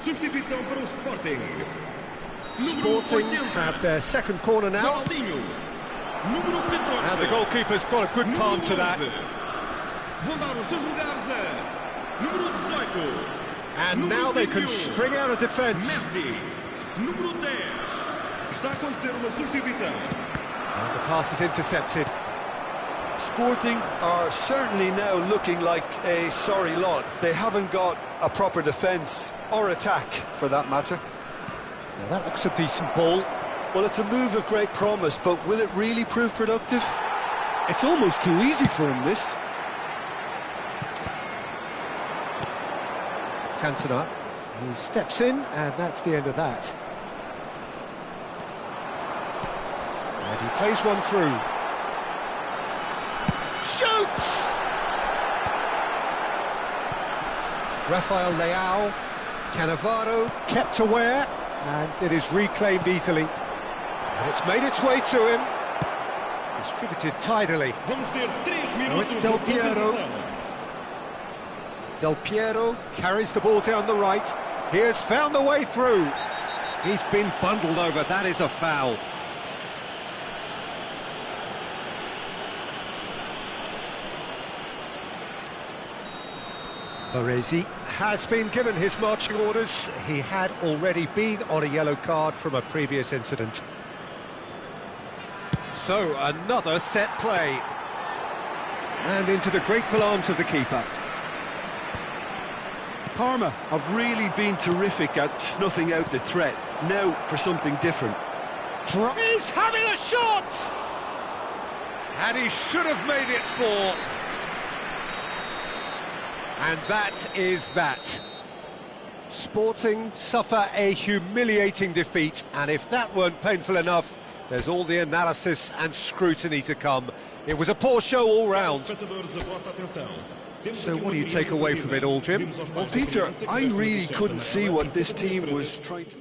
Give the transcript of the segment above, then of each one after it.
Substituição para o Sporting. Sporting have their second corner now. Número 14. And the goalkeeper's got a good palm to that. Vão dar os seus lugares a número 18. And now they can spring out of defence. Messi. Número 10. Está a acontecer uma substituição. And the pass is intercepted. Sporting are certainly now looking like a sorry lot. They haven't got a proper defence or attack, for that matter. Now that looks a decent ball. Well, it's a move of great promise, but will it really prove productive? It's almost too easy for him, this. Cantona, he steps in, and that's the end of that. And he plays one through. Shoots! Rafael Leao, Cannavaro kept aware, and it is reclaimed easily. And it's made its way to him. Distributed tidily. Vamos ter 3 Now it's minutos Del de Piero. compensação. Del Piero carries the ball down the right. He has found the way through. He's been bundled over. That is a foul. Baresi has been given his marching orders. He had already been on a yellow card from a previous incident. So, another set play. And into the grateful arms of the keeper. Parma have really been terrific at snuffing out the threat. Now for something different. He's having a shot! And he should have made it 4. And that is that. Sporting suffer a humiliating defeat, and if that weren't painful enough, there's all the analysis and scrutiny to come. It was a poor show all round. So what do you take away from it all, Jim? Well, Peter, I really couldn't see what this team was trying to...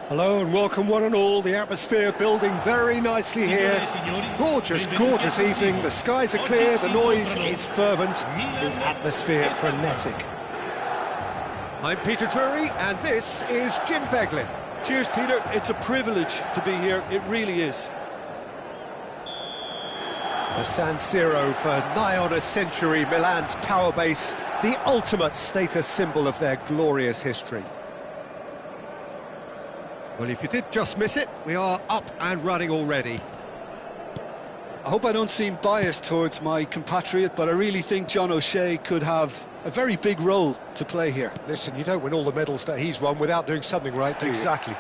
Hello and welcome one and all. The atmosphere building very nicely here. Gorgeous, gorgeous evening. The skies are clear, the noise is fervent, the atmosphere frenetic. I'm Peter Drury and this is Jim Beglin. Cheers, Peter. It's a privilege to be here. It really is. The San Siro for nigh on a century, Milan's power base, the ultimate status symbol of their glorious history. Well, if you did just miss it, we are up and running already. I hope I don't seem biased towards my compatriot, but I really think John O'Shea could have a very big role to play here. Listen, you don't win all the medals that he's won without doing something right, do you? Exactly.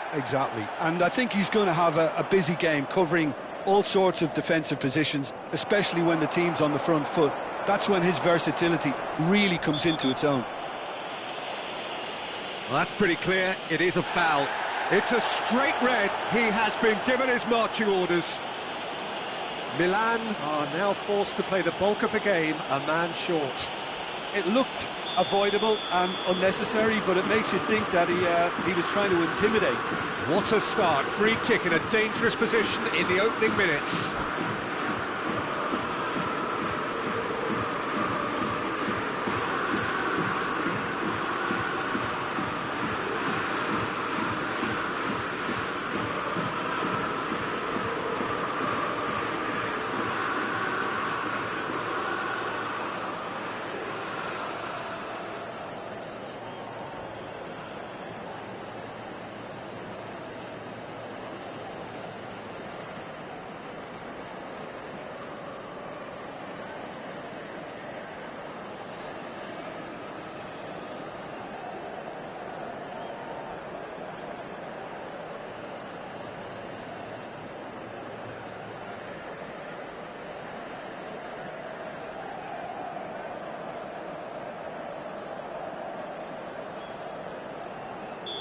And I think he's going to have a busy game covering all sorts of defensive positions, especially when the team's on the front foot. That's when his versatility really comes into its own. Well, that's pretty clear. It is a foul. It's a straight red. He has been given his marching orders. Milan are now forced to play the bulk of the game a man short. It looked avoidable and unnecessary, but it makes you think that he was trying to intimidate. What a start. Free kick in a dangerous position in the opening minutes.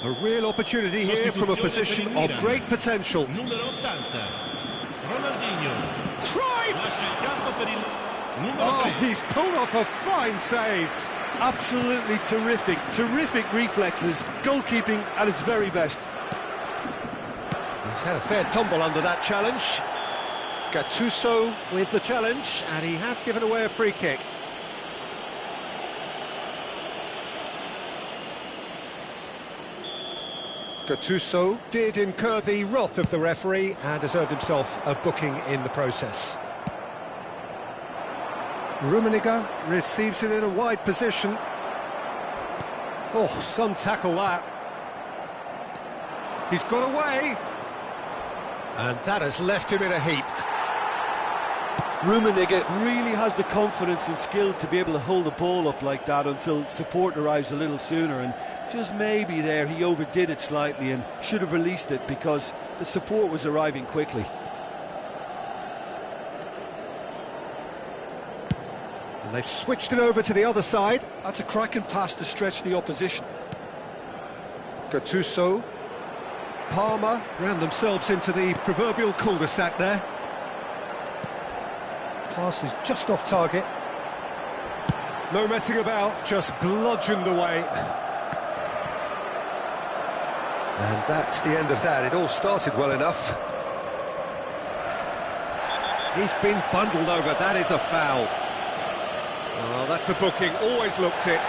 A real opportunity here from a position of great potential. Numero 80, Ronaldinho. Cruyff! Oh, he's pulled off a fine save. Absolutely terrific reflexes, goalkeeping at its very best. He's had a fair tumble under that challenge. Gattuso with the challenge, and he has given away a free kick. Gattuso did incur the wrath of the referee and has earned himself a booking in the process. Rummenigge receives it in a wide position. Oh, some tackle that. He's got away. And that has left him in a heap. Rummenigge really has the confidence and skill to be able to hold the ball up like that until support arrives a little sooner, and just maybe there he overdid it slightly and should have released it because the support was arriving quickly. And they've switched it over to the other side. That's a cracking pass to stretch the opposition. Gattuso. Palmer ran themselves into the proverbial cul-de-sac there. Pass is just off target. No messing about, just bludgeoned away. And that's the end of that. It all started well enough. He's been bundled over. That is a foul. Oh, that's a booking. Always looked it.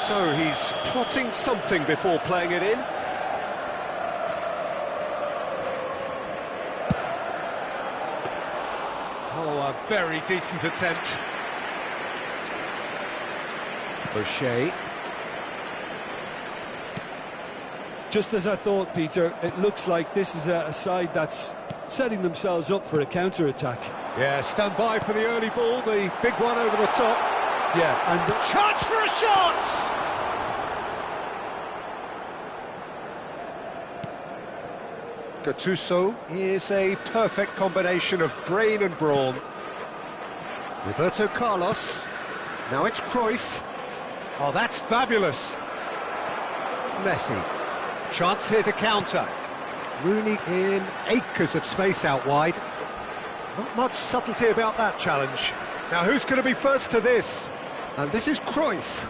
So he's plotting something before playing it in. Oh, a very decent attempt. O'Shea. Just as I thought, Peter, it looks like this is a side that's setting themselves up for a counter-attack. Yeah, stand by for the early ball, the big one over the top. Yeah, and Chance for a shot! Gattuso is a perfect combination of brain and brawn. Roberto Carlos. Now it's Cruyff. Oh, that's fabulous. Messi. Chance here to counter. Rooney in acres of space out wide. Not much subtlety about that challenge. Now who's going to be first to this? And this is Cruyff.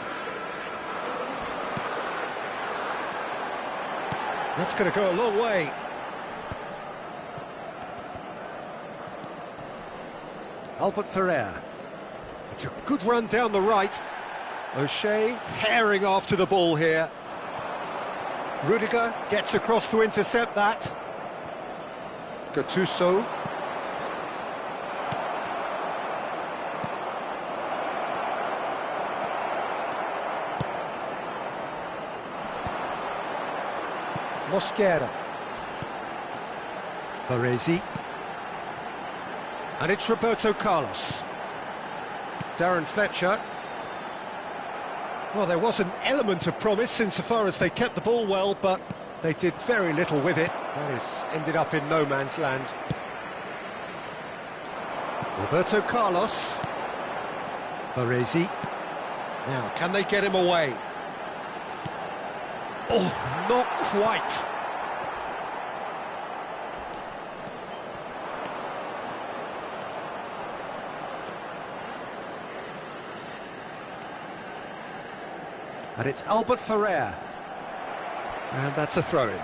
That's going to go a long way. Albert Ferrer. It's a good run down the right. O'Shea herring after the ball here. Rudiger gets across to intercept that. Gattuso. Mosquera. Baresi. And it's Roberto Carlos. Darren Fletcher. Well, there was an element of promise insofar as they kept the ball well, but they did very little with it. That is ended up in no man's land. Roberto Carlos. Baresi. Now, can they get him away? Oh, not quite. And it's Albert Ferrer. And that's a throw-in.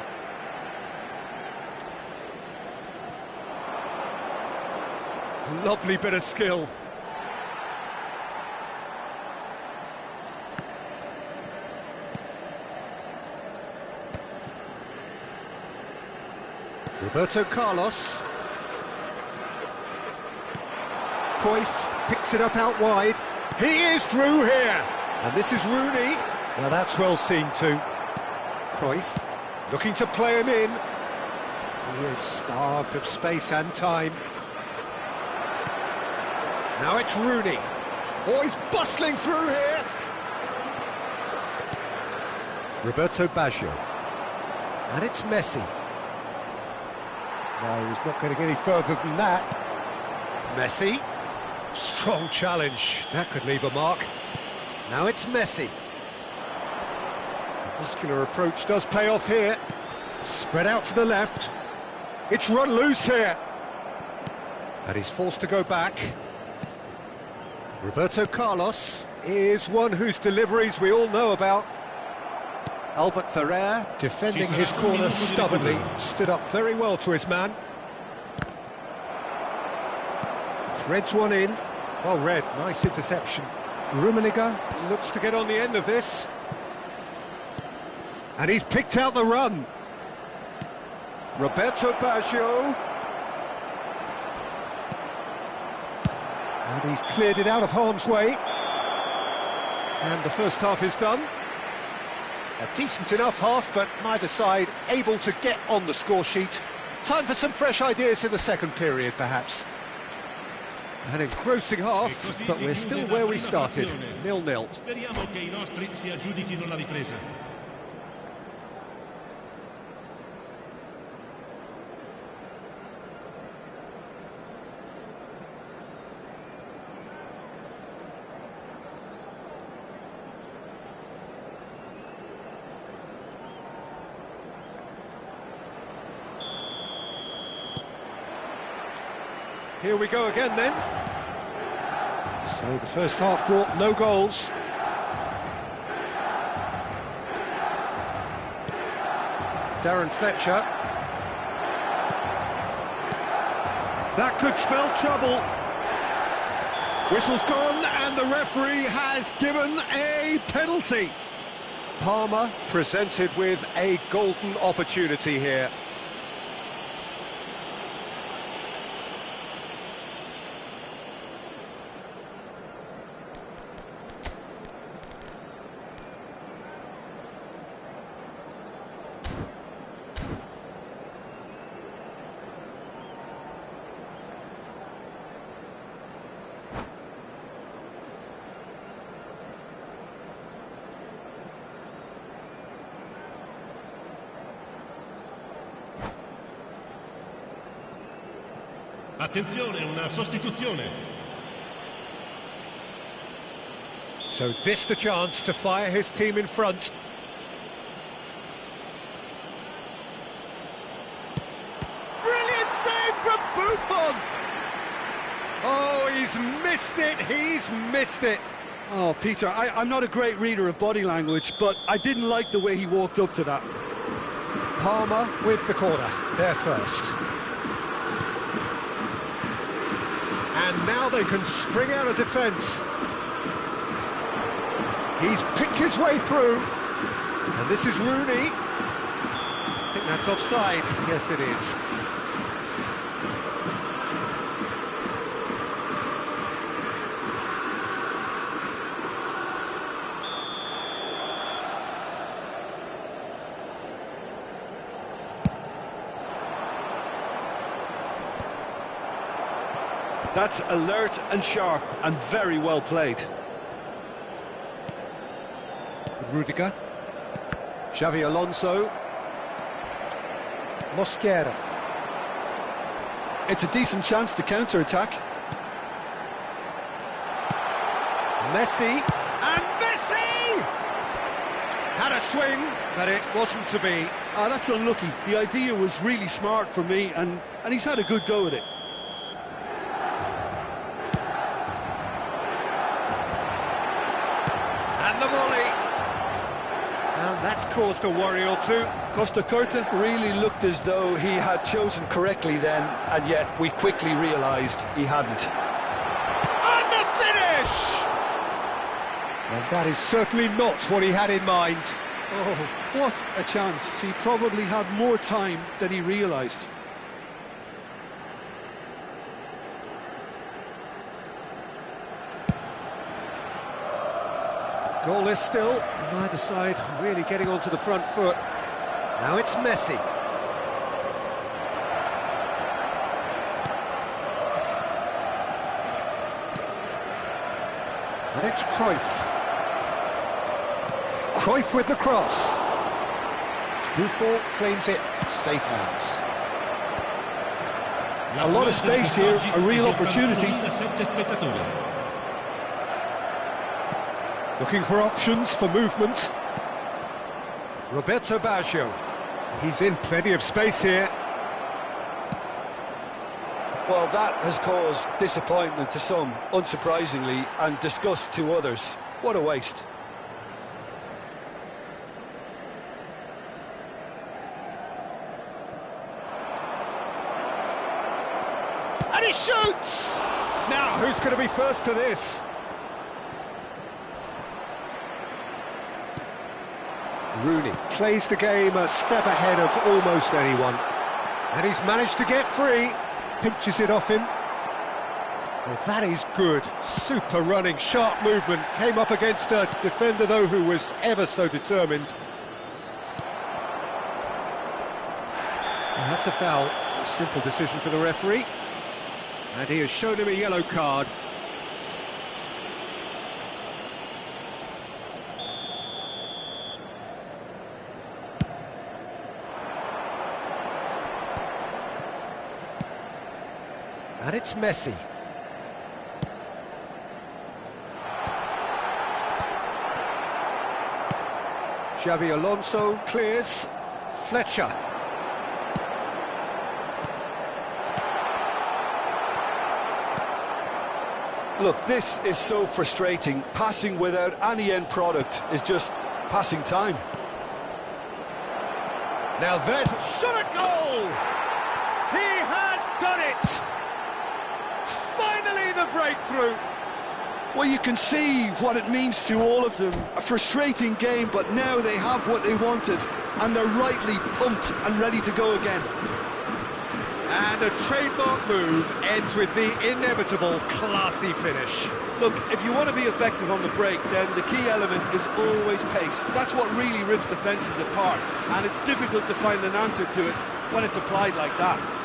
Lovely bit of skill. Roberto Carlos. Cruyff picks it up out wide. He is through here. And this is Rooney. Now that's well seen too. Cruyff looking to play him in. He is starved of space and time. Now it's Rooney. Oh, he's bustling through here. Roberto Baggio. And it's Messi. No, he's not going to get any further than that. Messi. Strong challenge. That could leave a mark. Now it's Messi. The muscular approach does pay off here. Spread out to the left. It's run loose here. And he's forced to go back. Roberto Carlos is one whose deliveries we all know about. Albert Ferrer, defending his corner stubbornly, stood up very well to his man. Threads one in. Well read, nice interception. Rummenigge looks to get on the end of this. And he's picked out the run. Roberto Baggio. And he's cleared it out of harm's way. And the first half is done. A decent enough half, but neither side able to get on the score sheet. Time for some fresh ideas in the second period, perhaps. An engrossing half, but we're still where we started, 0-0. Speriamo che I nostri si aggiudichino la ripresa. Here we go again then. So the first half brought no goals. Darren Fletcher. That could spell trouble. Whistle's gone and the referee has given a penalty. Palmer presented with a golden opportunity here. Attenzione, una sostituzione. So this the chance to fire his team in front. Brilliant save from Buffon! Oh, he's missed it, Oh, Peter, I'm not a great reader of body language, but I didn't like the way he walked up to that. Palmer with the corner, there first. And now they can spring out of defence. He's picked his way through. And this is Rooney. I think that's offside. Yes, it is. That's alert and sharp and very well played. Rudiger. Xavi Alonso. Mosquera. It's a decent chance to counter-attack. Messi. And Messi! Had a swing, but it wasn't to be. Ah, that's unlucky. The idea was really smart for me, and he's had a good go at it. And the volley. And that's caused a worry or two. Costa Curta really looked as though he had chosen correctly then, and yet we quickly realised he hadn't. And the finish! And that is certainly not what he had in mind. Oh, what a chance. He probably had more time than he realised. Goalless still, neither side really getting onto the front foot. Now it's Messi. And it's Cruyff. Cruyff with the cross. Buffon claims it, safe hands. A lot of space here, a real opportunity. Looking for options for movement. Roberto Baggio. He's in plenty of space here. Well, that has caused disappointment to some, unsurprisingly, and disgust to others. What a waste. And he shoots! Now, who's going to be first to this? Rooney plays the game a step ahead of almost anyone. And he's managed to get free. Pinches it off him. Well, that is good. Super running, sharp movement. Came up against a defender, though, who was ever so determined. Well, that's a foul. A simple decision for the referee. And he has shown him a yellow card. And it's Messi. Xavi Alonso clears. Fletcher. Look, this is so frustrating. Passing without any end product is just passing time. Now there's a shot at goal! He has done it! Finally the breakthrough! Well, you can see what it means to all of them. A frustrating game, but now they have what they wanted, and they're rightly pumped and ready to go again. And a trademark move ends with the inevitable classy finish. Look, if you want to be effective on the break, then the key element is always pace. That's what really rips defences apart, and it's difficult to find an answer to it when it's applied like that.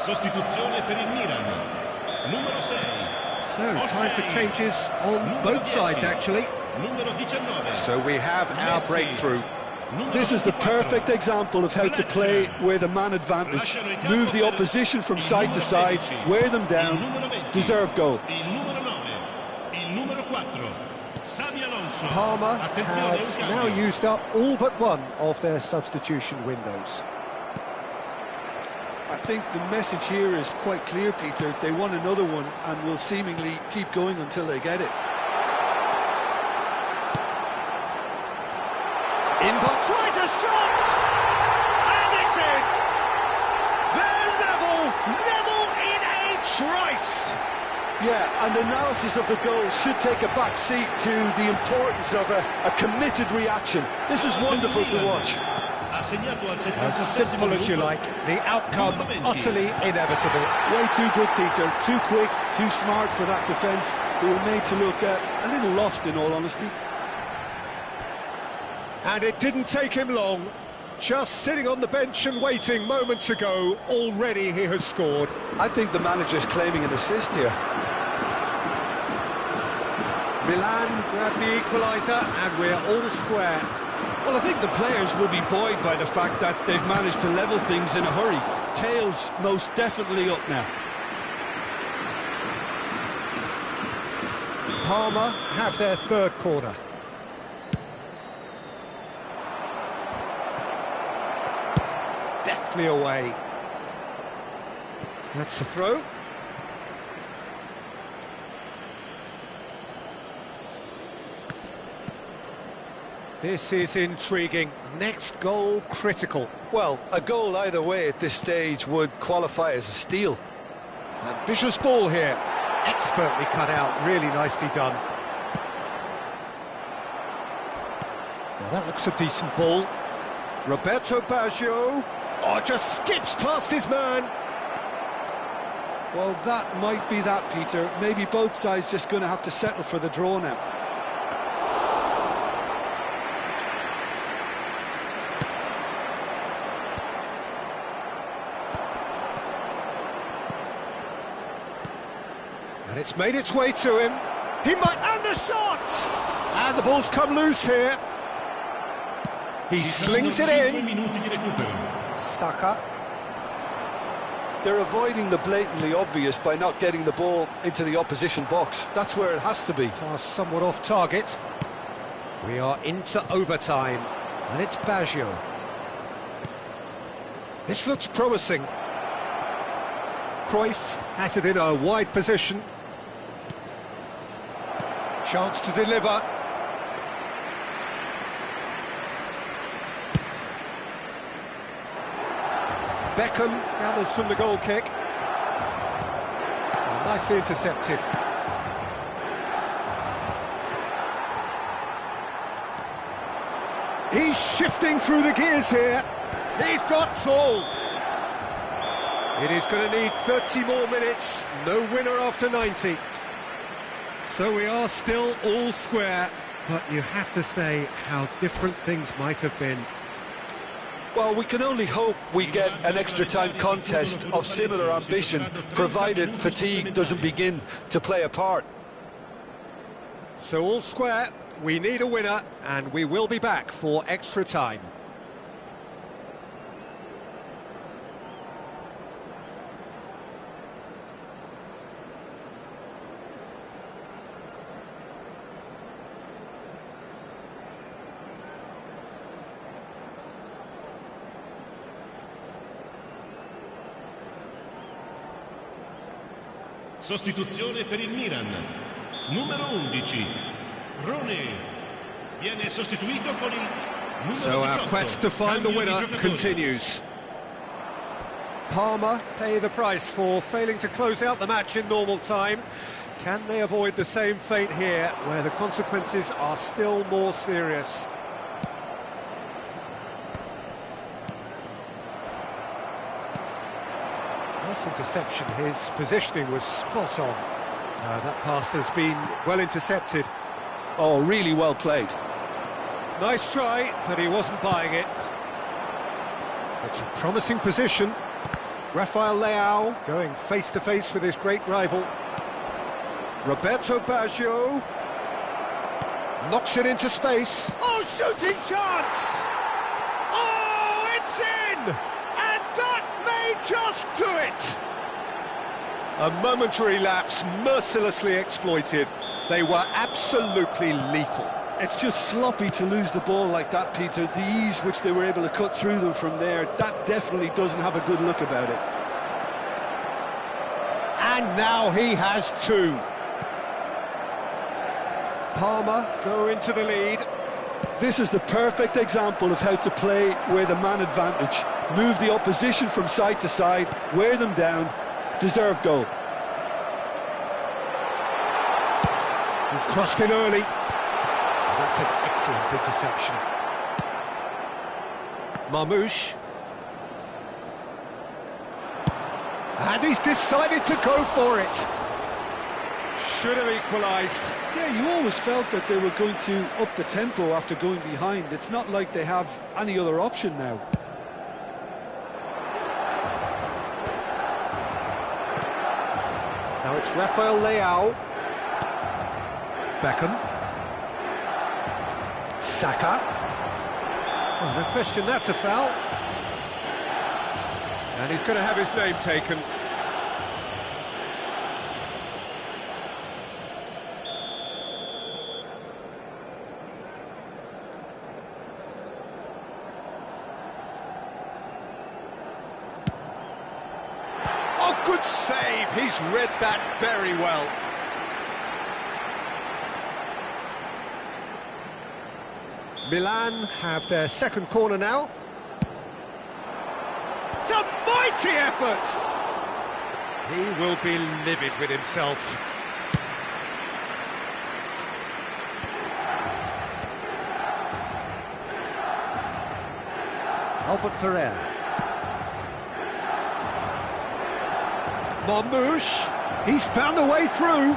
Sostituzione per il Milan. Numero 6. So, time for changes on both sides, actually. Numero 19. So we have our breakthrough. This is the perfect example of how to play with a man advantage. Move the opposition from side to side, wear them down, deserve goal. Parma have now used up all but one of their substitution windows. I think the message here is quite clear, Peter. They want another one and will seemingly keep going until they get it. Inbox tries a shot! And it's in! They're level in a trice! Yeah, and analysis of the goal should take a back seat to the importance of a committed reaction. This is wonderful to watch. As simple as you like, the outcome utterly inevitable. Way too good, Peter. Too quick, too smart for that defence. They were made to look a little lost, in all honesty. And it didn't take him long. Just sitting on the bench and waiting moments ago, already he has scored. I think the manager's claiming an assist here. Milan grab the equaliser and we're all square. Well, I think the players will be buoyed by the fact that they've managed to level things in a hurry. Tails most definitely up now. Parma have their third corner. Deftly away. That's a throw. This is intriguing. Next goal critical. Well, a goal either way at this stage would qualify as a steal. Ambitious ball here. Expertly cut out. Really nicely done. Now that looks a decent ball. Roberto Baggio. Oh, just skips past his man. Well, that might be that, Peter. Maybe both sides just going to have to settle for the draw now. And it's made its way to him. He might... And the shot! And the ball's come loose here. He slings it in. Saka. They're avoiding the blatantly obvious by not getting the ball into the opposition box. That's where it has to be. Pass somewhat off target. We are into overtime. And it's Baggio. This looks promising. Cruyff has it in a wide position. Chance to deliver. Beckham gathers from the goal kick. Oh, nicely intercepted. He's shifting through the gears here. He's got tall. It is going to need 30 more minutes. No winner after 90. So we are still all square, but you have to say how different things might have been. Well, we can only hope we get an extra time contest of similar ambition, provided fatigue doesn't begin to play a part. So all square, we need a winner, and we will be back for extra time. Sostituzione per il Milan. Numero 11. Rone viene sostituito con il numero 18. So our quest to find the winner continues. Parma pay the price for failing to close out the match in normal time. Can they avoid the same fate here, where the consequences are still more serious? Nice interception. His positioning was spot on. That pass has been well intercepted. Oh, really well played. Nice try, but he wasn't buying it. It's a promising position. Rafael Leao going face-to-face with his great rival. Roberto Baggio knocks it into space. Oh, shooting chance! And that may just do it! A momentary lapse mercilessly exploited. They were absolutely lethal. It's just sloppy to lose the ball like that, Peter. The ease which they were able to cut through them from there, that definitely doesn't have a good look about it. And now he has two. Palmer go into the lead. This is the perfect example of how to play with a man advantage. Move the opposition from side to side, wear them down, deserved goal. He crossed in early. That's an excellent interception. Marmoush. And he's decided to go for it. Should have equalised. Yeah, you always felt that they were going to up the tempo after going behind. It's not like they have any other option now. Now it's Rafael Leao. Beckham. Saka. Oh, no question, that's a foul. And he's going to have his name taken. Oh, good save. He's read that very well. Milan have their second corner now. It's a mighty effort! He will be livid with himself. Albert Ferrer. Marmoush, he's found a way through.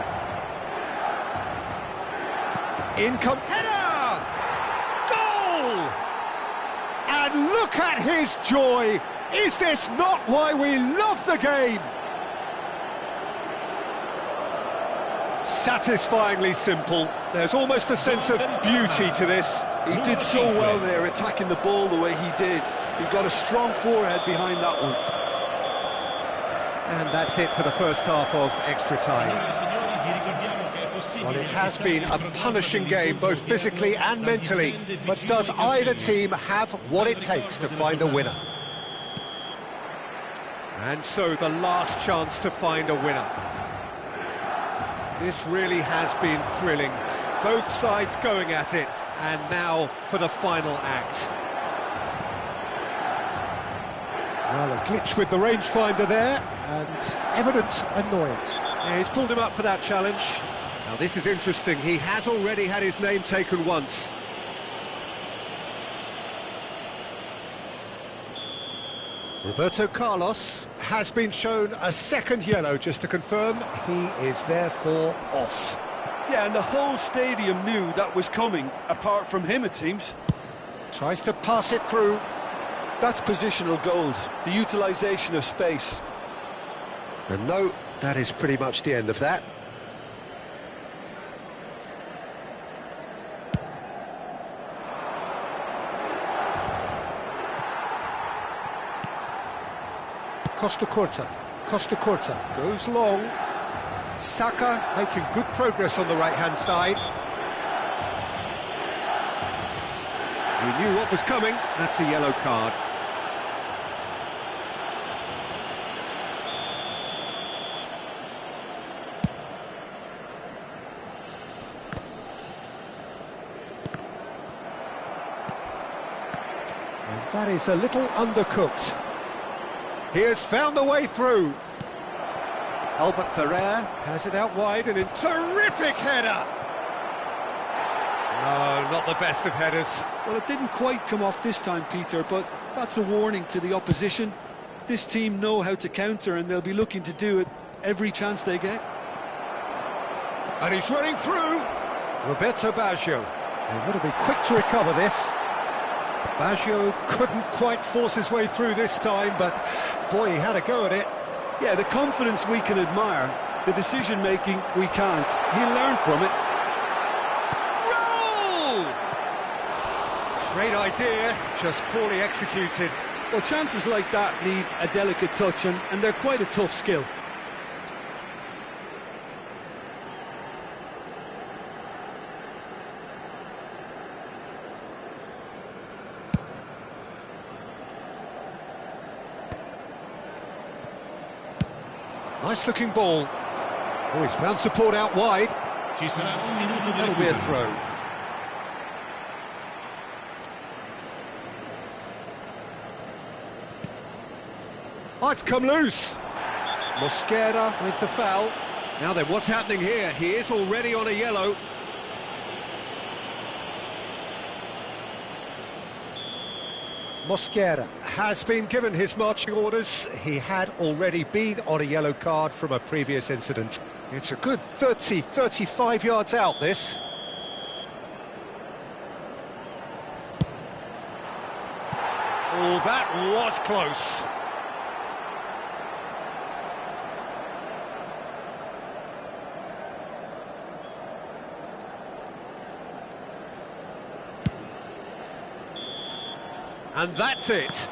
In comes header! Goal! And look at his joy! Is this not why we love the game? Satisfyingly simple. There's almost a sense of beauty to this. He did so well there, attacking the ball the way he did. He got a strong forehead behind that one. And that's it for the first half of extra time. Well, it has been a punishing game, both physically and mentally. But does either team have what it takes to find a winner? And so the last chance to find a winner. This really has been thrilling. Both sides going at it, and now for the final act. Well, a glitch with the rangefinder there, and evident annoyance. Yeah, he's pulled him up for that challenge. Now this is interesting, he has already had his name taken once. Roberto Carlos has been shown a second yellow, just to confirm he is therefore off. Yeah, and the whole stadium knew that was coming, apart from him it seems. Tries to pass it through. That's positional gold, the utilisation of space. And no, that is pretty much the end of that. Costa Curta goes long. Saka making good progress on the right-hand side. He knew what was coming. That's a yellow card. And that is a little undercooked. He has found the way through. Albert Ferrer has it out wide and in terrific header. No, not the best of headers. Well, it didn't quite come off this time, Peter, but that's a warning to the opposition. This team know how to counter and they'll be looking to do it every chance they get. And he's running through. Roberto Baggio. They've got to be quick to recover this. Baggio couldn't quite force his way through this time, but boy, he had a go at it. Yeah, the confidence we can admire, the decision-making we can't. He'll learn from it. Roll! Great idea, just poorly executed. Well, chances like that need a delicate touch, and they're quite a tough skill. Nice looking ball. Oh, he's found support out wide. Ci sarà un minuto di That'll be a recupero. throw. Oh, it's come loose. Mosquera with the foul. Now then, what's happening here? He is already on a yellow. Mosquera has been given his marching orders. He had already been on a yellow card from a previous incident. It's a good 30, 35 yards out, this. Oh, that was close. And that's it.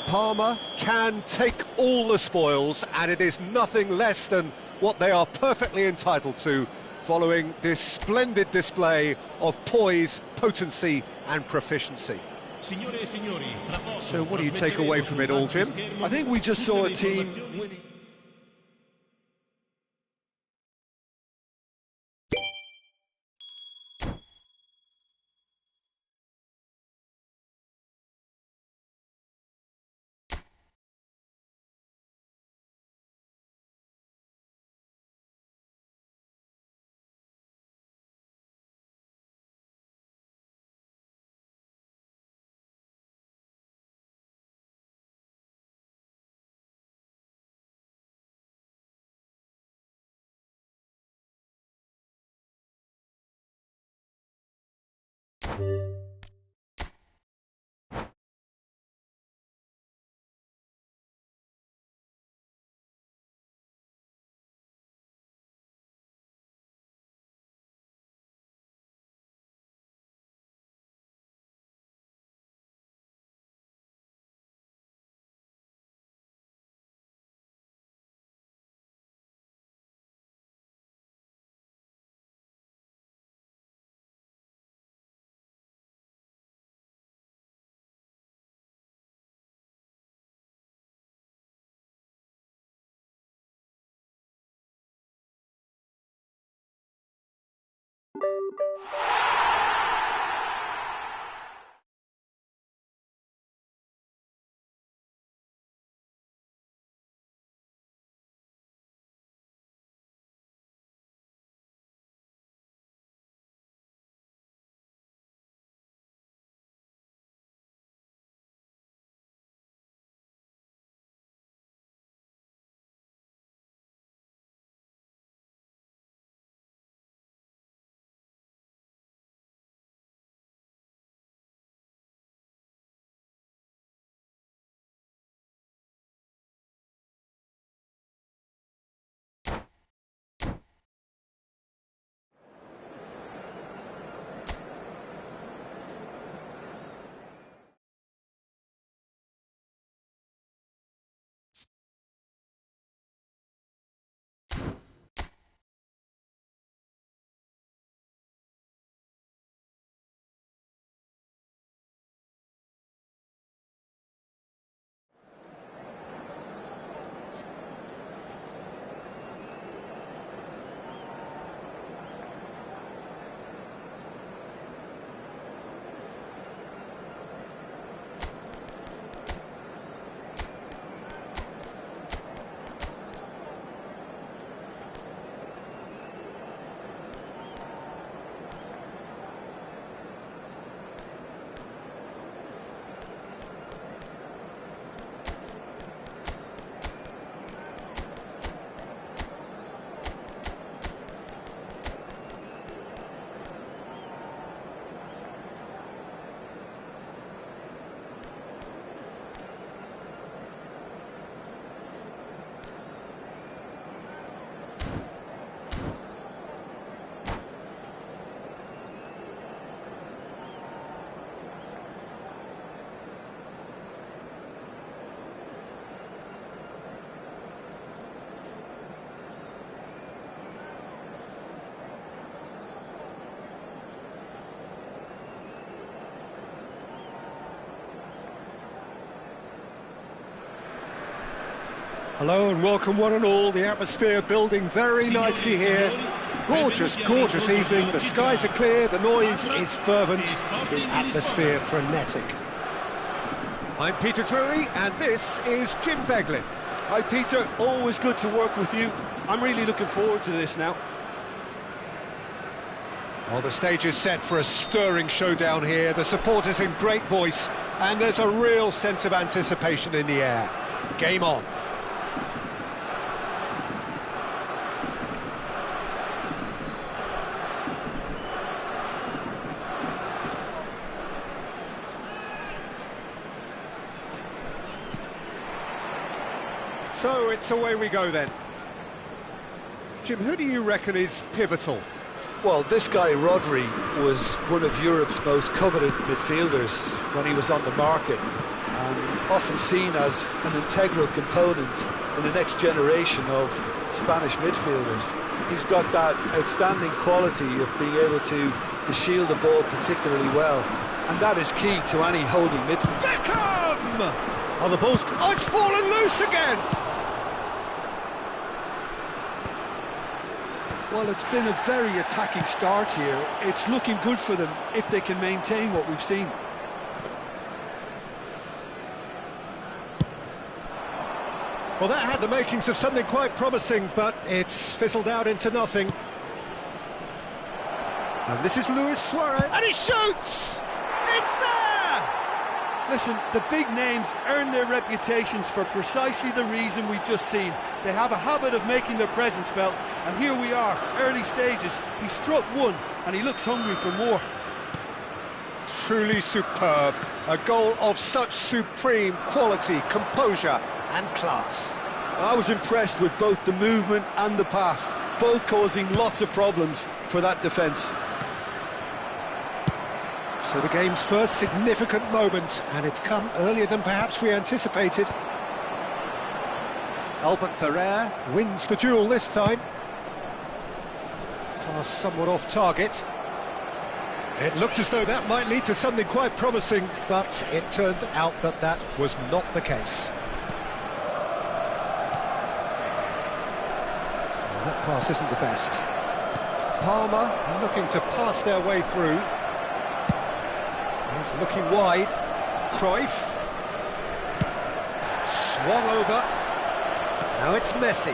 Parma can take all the spoils, and it is nothing less than what they are perfectly entitled to, following this splendid display of poise, potency and proficiency. Signore e signori, tra poco So what do you take away from it all, Tim? I think we just saw a team winning. Hello and welcome one and all. The atmosphere building very nicely here. Gorgeous, gorgeous evening. The skies are clear, the noise is fervent, the atmosphere frenetic. I'm Peter Drury and this is Jim Beglin. Hi Peter, always good to work with you. I'm really looking forward to this now. Well, the stage is set for a stirring showdown here. The supporters in great voice and there's a real sense of anticipation in the air. Game on. So it's away we go then. Jim, who do you reckon is pivotal? Well, this guy, Rodri, was one of Europe's most coveted midfielders when he was on the market, and often seen as an integral component in the next generation of Spanish midfielders. He's got that outstanding quality of being able to shield the ball particularly well, and that is key to any holding midfield. Beckham! Oh, the ball's... Oh, it's fallen loose again! Well, it's been a very attacking start here. It's looking good for them if they can maintain what we've seen. Well, that had the makings of something quite promising, but it's fizzled out into nothing. And this is Luis Suarez, and he shoots! It's there! Listen, the big names earn their reputations for precisely the reason we've just seen. They have a habit of making their presence felt, and here we are, early stages. He struck one, and he looks hungry for more. Truly superb. A goal of such supreme quality, composure and class. I was impressed with both the movement and the pass, both causing lots of problems for that defence. So the game's first significant moment, and it's come earlier than perhaps we anticipated. Albert Ferrer wins the duel this time. Pass somewhat off target. It looked as though that might lead to something quite promising, but it turned out that that was not the case. Well, that pass isn't the best. Palmer looking to pass their way through. He's looking wide. Cruyff. Swung over. Now it's Messi.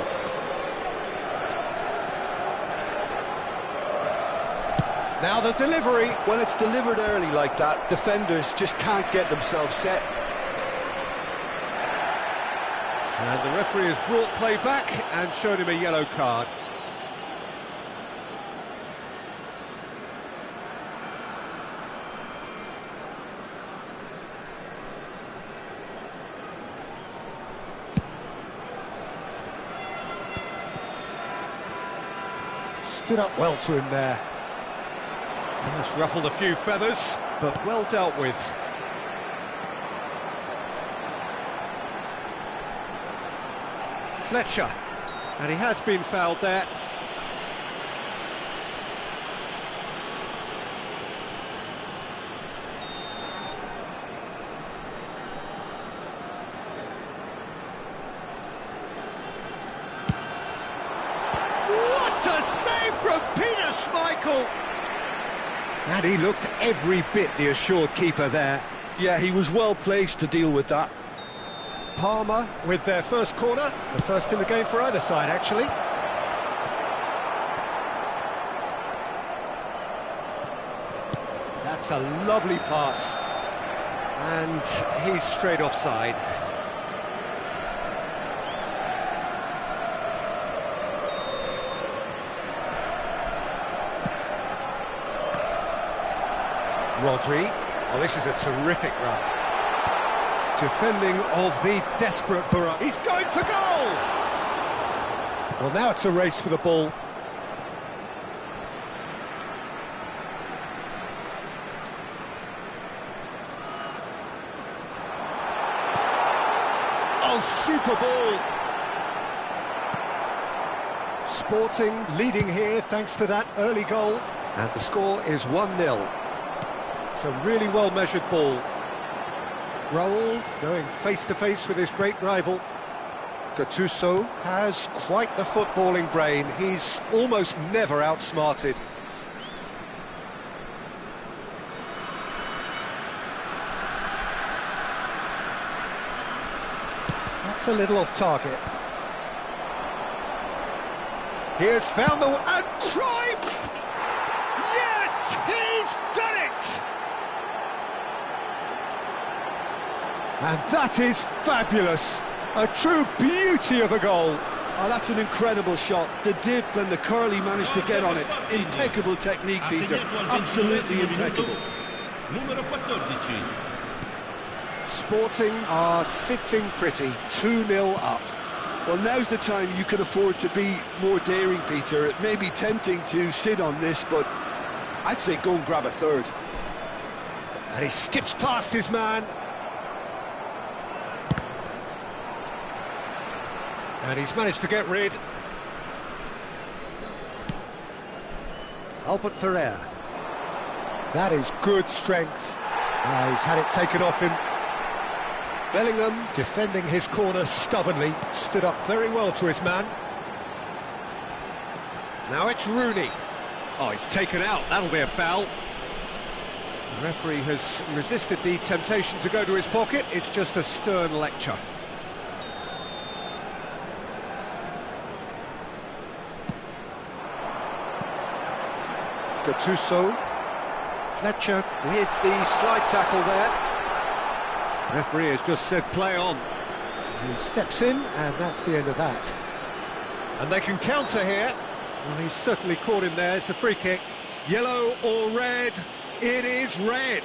Now the delivery. When it's delivered early like that, defenders just can't get themselves set. And the referee has brought play back and shown him a yellow card. Stood up well to him there. Almost ruffled a few feathers, but well dealt with. Fletcher, and he has been fouled there. What a save from Peter Schmeichel! And he looked every bit the assured keeper there. Yeah, he was well placed to deal with that. Palmer with their first corner, the first in the game for either side, actually. That's a lovely pass. And he's straight offside. Rodri. Well, this is a terrific run. Defending of the desperate variety. He's going for goal! Well, now it's a race for the ball. Oh, super ball! Sporting leading here thanks to that early goal. And the score is 1-0. It's a really well-measured ball. Raul going face-to-face with his great rival. Gattuso has quite the footballing brain. He's almost never outsmarted. That's a little off target. He has found the... And Cruyff! Yes, he's done it! And that is fabulous. A true beauty of a goal. Oh, that's an incredible shot. The dip and the curl he managed to get on it. Impeccable technique, Peter. Absolutely impeccable. Numero 14. Sporting are sitting pretty, 2-0 up. Well, now's the time you can afford to be more daring, Peter. It may be tempting to sit on this, but I'd say go and grab a third. And he skips past his man. And he's managed to get rid. Albert Ferrer. That is good strength. He's had it taken off him. Bellingham, defending his corner stubbornly, stood up very well to his man. Now it's Rooney. Oh, he's taken out. That'll be a foul. The referee has resisted the temptation to go to his pocket. It's just a stern lecture. Gattuso. Fletcher with the slide tackle there. Referee has just said play on. He steps in, and that's the end of that. And they can counter here. Well, he's certainly caught him there. It's a free kick. Yellow or red? It is red.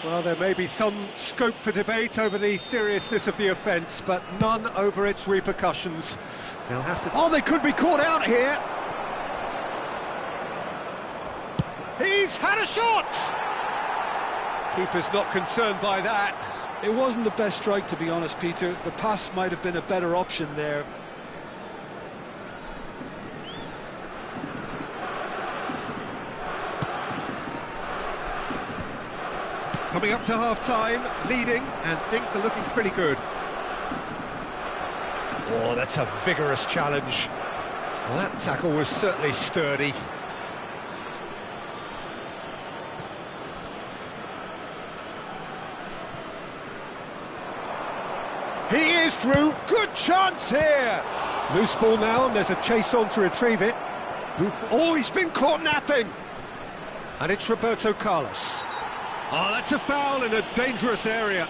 Well, there may be some scope for debate over the seriousness of the offence, but none over its repercussions. They'll have to... Oh, they could be caught out here. He's had a shot! Keeper's not concerned by that. It wasn't the best strike, to be honest, Peter. The pass might have been a better option there. Coming up to half-time, leading, and things are looking pretty good. Oh, that's a vigorous challenge. Well, that tackle was certainly sturdy. He is through. Good chance here. Loose ball now, and there's a chase on to retrieve it. Oh, he's been caught napping. And it's Roberto Carlos. Oh, that's a foul in a dangerous area.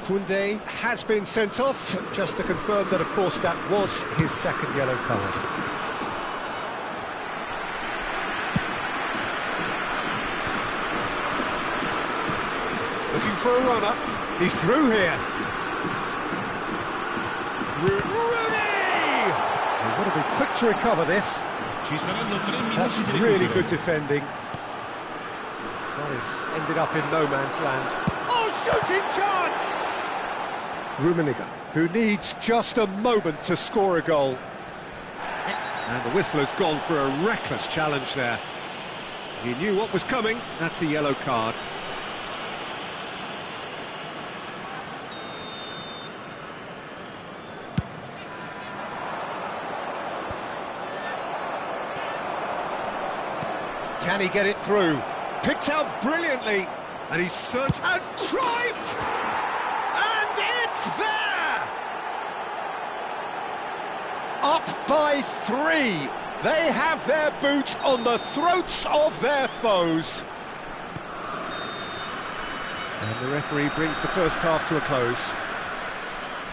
Koundé has been sent off, just to confirm that, of course, that was his second yellow card. Looking for a runner. He's through here. Rooney! They've got to be quick to recover this. That's really good defending. That has ended up in no man's land. Oh, shooting chance! Rummenigge, who needs just a moment to score a goal. And the whistler's gone for a reckless challenge there. He knew what was coming. That's a yellow card. Can he get it through? Picked out brilliantly, and he's searched... And Cruyff! And it's there! Up by 3. They have their boot on the throats of their foes. And the referee brings the first half to a close.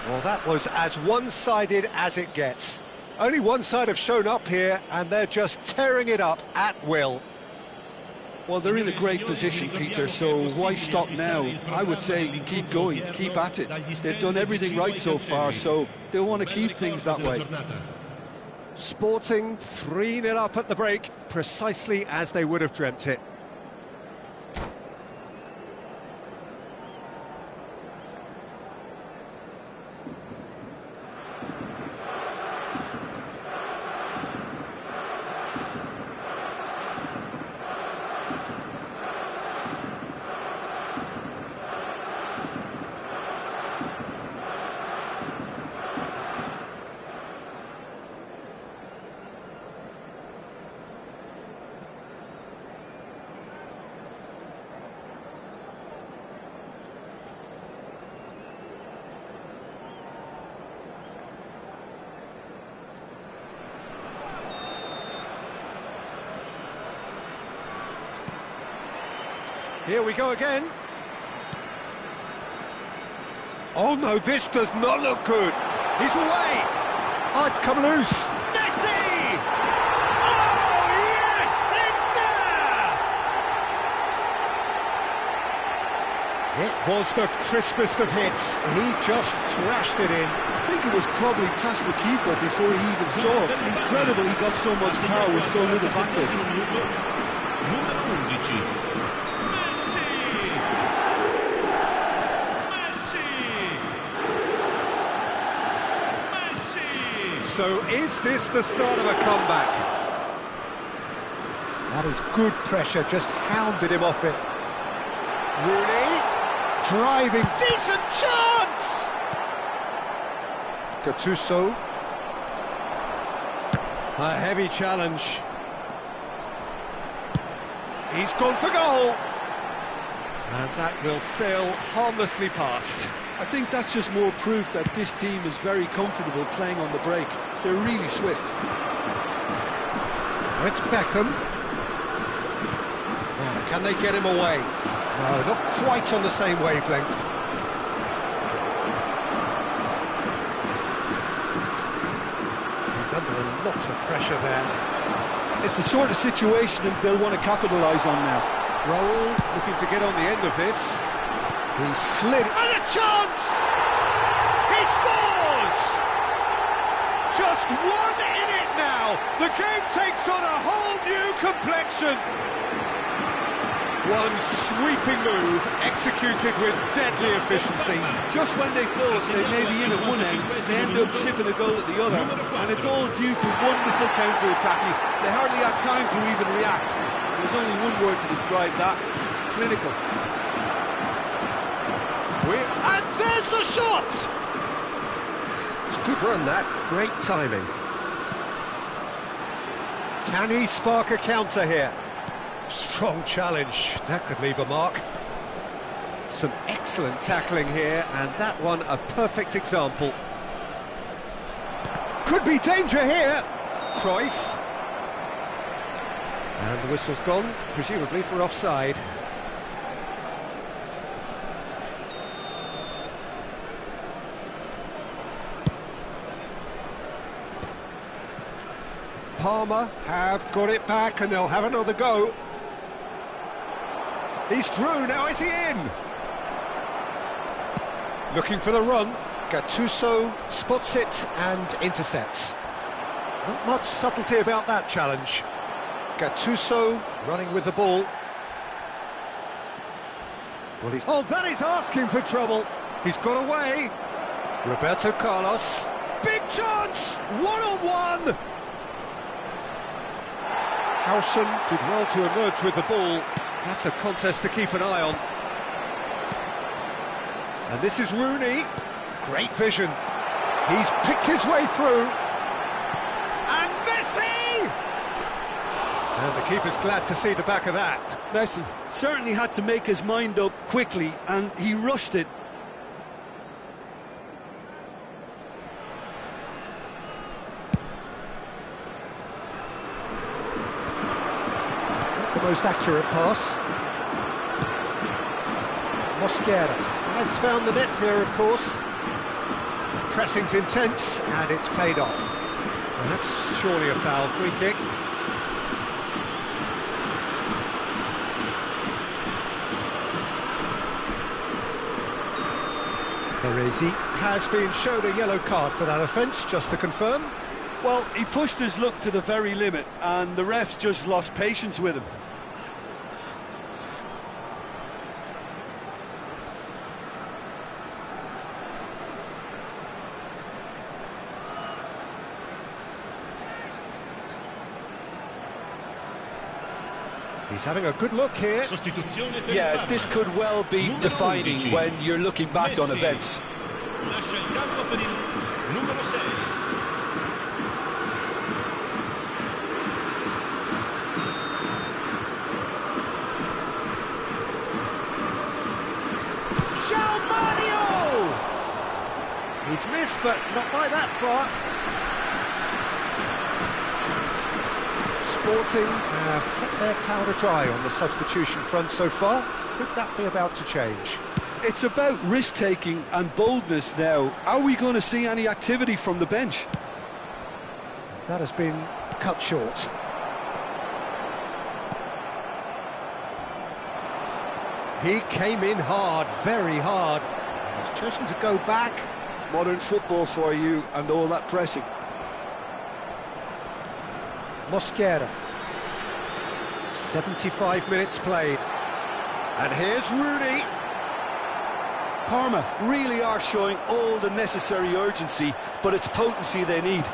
Well, that was as one-sided as it gets. Only one side have shown up here, and they're just tearing it up at will. Well, they're in a great position, Peter, so why stop now? I would say keep going, keep at it. They've done everything right so far, so they'll want to keep things that way. Sporting 3-0 up at the break, precisely as they would have dreamt it. Here we go again. Oh no, this does not look good. He's away. Oh, it's come loose. Messi! Oh yes, it's there! It was the crispest of hits. He just crashed it in. I think it was probably past the keeper before he even saw it. Incredible he got so much power with so little backup. Numero 11. So is this the start of a comeback? That is good pressure, just hounded him off it. Rooney, driving, decent chance! Gattuso. A heavy challenge. He's gone for goal. And that will sail harmlessly past. I think that's just more proof that this team is very comfortable playing on the break. They're really swift. It's Beckham. Now, can they get him away? No, not quite on the same wavelength. He's under a lot of pressure there. It's the sort of situation that they'll want to capitalise on now. Raul looking to get on the end of this. He slid, and a chance! He scores! Just one in it now. The game takes on a whole new complexion. One sweeping move, executed with deadly efficiency. Just when they thought they may be in at one end, they end up shipping a goal at the other, and it's all due to wonderful counter-attacking. They hardly had time to even react. There's only one word to describe that: clinical. And there's the shot! It's a good run, that. Great timing. Can he spark a counter here? Strong challenge. That could leave a mark. Some excellent tackling here, and that one a perfect example. Could be danger here. Cruyff. And the whistle's gone, presumably for offside. Palmer have got it back, and they'll have another go. He's through, now is he in? Looking for the run. Gattuso spots it and intercepts. Not much subtlety about that challenge. Gattuso running with the ball. Well, oh, that is asking for trouble. He's got away. Roberto Carlos. Big chance! One-on-one! Howson did well to emerge with the ball. That's a contest to keep an eye on. And this is Rooney. Great vision. He's picked his way through. And Messi! And the keeper's glad to see the back of that. Messi certainly had to make his mind up quickly, and he rushed it. Most accurate pass. Mosquera has found the net here, of course. Pressing's intense, and it's paid off. And that's surely a foul. Free kick. Baresi has been shown a yellow card for that offence, just to confirm. Well, he pushed his luck to the very limit, and the refs just lost patience with him. He's having a good look here. Yeah, this could well be defining when you're looking back on events. He's missed, but not by that far. Sporting have kept their powder dry on the substitution front so far. Could that be about to change? It's about risk-taking and boldness now. Are we going to see any activity from the bench? That has been cut short. He came in hard, very hard. He's chosen to go back. Modern football for you and all that pressing. Mosquera. 75 minutes played. And here's Rooney. Parma really are showing all the necessary urgency, but it's potency they need.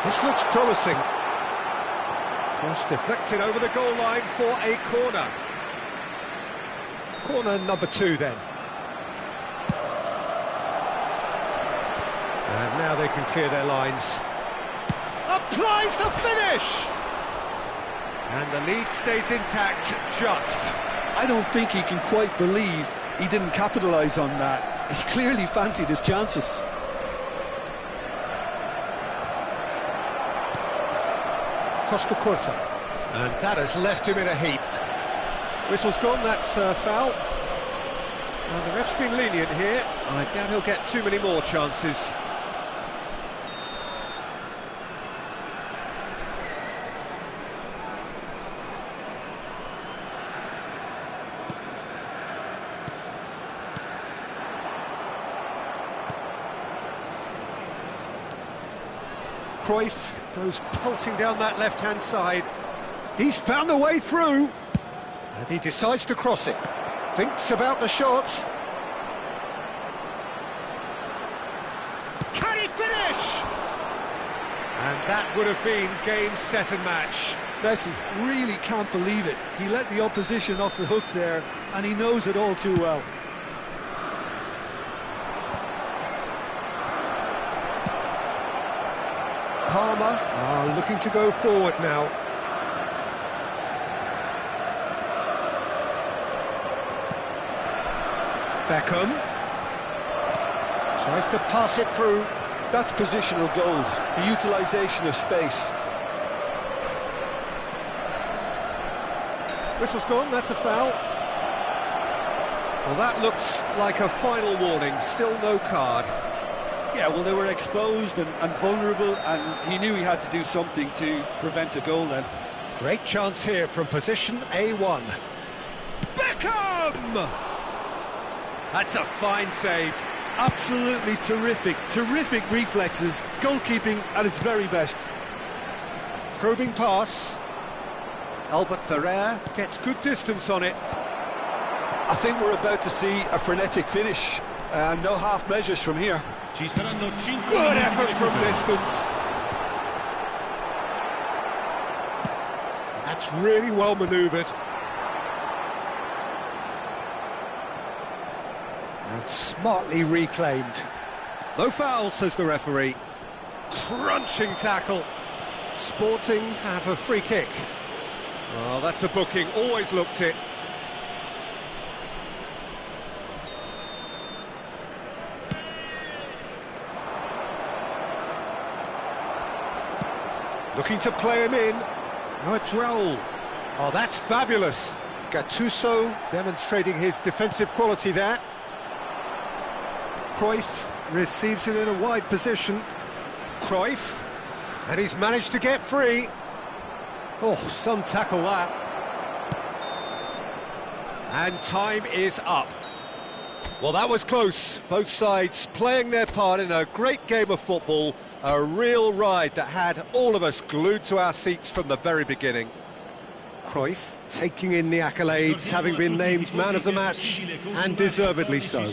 This looks promising. Cross deflected over the goal line for a corner. Corner number 2 then. And now they can clear their lines. Applies the finish! And the lead stays intact, just. I don't think he can quite believe he didn't capitalise on that. He clearly fancied his chances. Costa Curta. And that has left him in a heap. Whistle's gone, that's foul. Now the ref's been lenient here. I doubt he'll get too many more chances. Cruyff goes pulsing down that left-hand side. He's found a way through. And he decides to cross it. Thinks about the shot. Can he finish? And that would have been game, set and match. Messi really can't believe it. He let the opposition off the hook there, and he knows it all too well. Parma are looking to go forward now. Beckham tries to pass it through. That's positional gold, the utilisation of space. Whistle's gone, that's a foul. Well, that looks like a final warning, still no card. Yeah, well, they were exposed and vulnerable, and he knew he had to do something to prevent a goal then. Great chance here from position A1. Beckham! That's a fine save. Absolutely terrific, terrific reflexes, goalkeeping at its very best. Probing pass. Albert Ferrer gets good distance on it. I think we're about to see a frenetic finish, no half measures from here. Good effort from distance. That's really well manoeuvred. And smartly reclaimed. No foul, says the referee. Crunching tackle. Sporting have a free kick. Well, that's a booking, always looked it. Looking to play him in. Oh, it's Raul. Oh, that's fabulous. Gattuso demonstrating his defensive quality there. Cruyff receives it in a wide position. Cruyff. And he's managed to get free. Oh, some tackle that. And time is up. Well, that was close. Both sides playing their part in a great game of football. A real ride that had all of us glued to our seats from the very beginning. Cruyff taking in the accolades, having been named man of the match, and deservedly so.